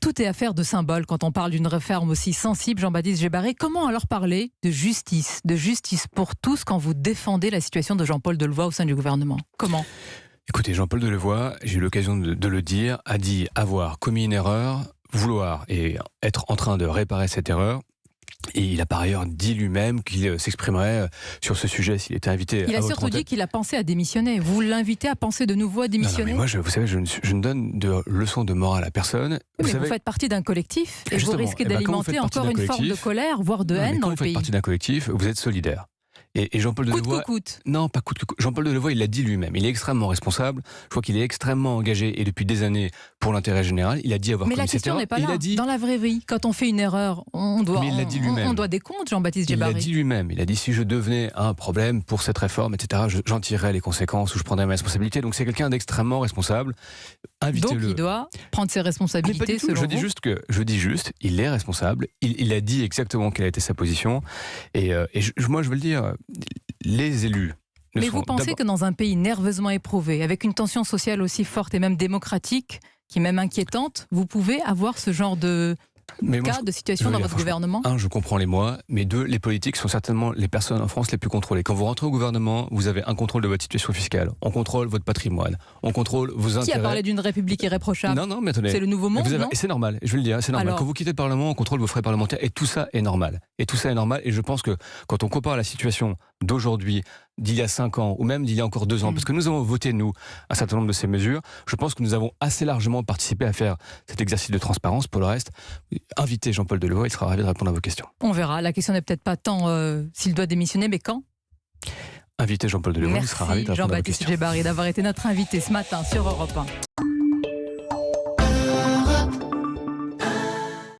Tout est affaire de symbole quand on parle d'une réforme aussi sensible, Jean-Baptiste Djebbari. Comment alors parler de justice pour tous quand vous défendez la situation de Jean-Paul Delevoye au sein du gouvernement? Comment? Écoutez, Jean-Paul Delevoye, j'ai eu l'occasion de le dire, a dit avoir commis une erreur, vouloir et être en train de réparer cette erreur. Et il a par ailleurs dit lui-même qu'il s'exprimerait sur ce sujet s'il était invité. Il a surtout dit qu'il a pensé à démissionner. Vous l'invitez à penser de nouveau à démissionner? Non, mais moi, vous savez, je ne donne de leçons de morale à personne. Oui, vous faites partie d'un collectif et vous risquez d'alimenter encore une forme de colère, voire de haine dans le pays. Quand vous faites partie d'un collectif, vous êtes solidaire. Et Jean-Paul Delevoye... Coûte. Non, pas coûte. Jean-Paul Delevoye, il l'a dit lui-même. Il est extrêmement responsable. Je crois qu'il est extrêmement engagé et depuis des années pour l'intérêt général. Il a dit avoir commis cette erreur. Mais la question n'est pas là. Dans la vraie vie, quand on fait une erreur, on doit des comptes, Jean-Baptiste Djebbari. Il l'a dit lui-même. Il a dit si je devenais un problème pour cette réforme, etc., j'en tirerais les conséquences ou je prendrais mes responsabilités. Donc c'est quelqu'un d'extrêmement responsable. Invitez-le. Donc il doit prendre ses responsabilités selon vous. Je dis juste, il est responsable. Il a dit exactement quelle a été sa position. Moi, je veux le dire. Les élus. Mais vous pensez que dans un pays nerveusement éprouvé, avec une tension sociale aussi forte et même démocratique, qui est même inquiétante, vous pouvez avoir ce genre de situation dans votre gouvernement? Un, je comprends les mois, mais deux, les politiques sont certainement les personnes en France les plus contrôlées. Quand vous rentrez au gouvernement, vous avez un contrôle de votre situation fiscale, on contrôle votre patrimoine, on contrôle vos intérêts. Qui a parlé d'une république irréprochable? Non, mais attendez. C'est le nouveau monde, non? Et c'est normal, je vais le dire, c'est normal. Quand vous quittez le Parlement, on contrôle vos frais parlementaires, et tout ça est normal. Et je pense que quand on compare la situation d'aujourd'hui, d'il y a 5 ans, ou même d'il y a encore 2 ans, parce que nous avons voté, nous, un certain nombre de ces mesures, je pense que nous avons assez largement participé à faire cet exercice de transparence. Pour le reste, invitez Jean-Paul Delevoye, il sera ravi de répondre à vos questions. On verra, la question n'est peut-être pas tant s'il doit démissionner, mais quand? Invitez Jean-Paul Delevoye, il sera ravi de répondre à vos questions. Merci Jean-Baptiste Djebbari d'avoir été notre invité ce matin sur Europe 1.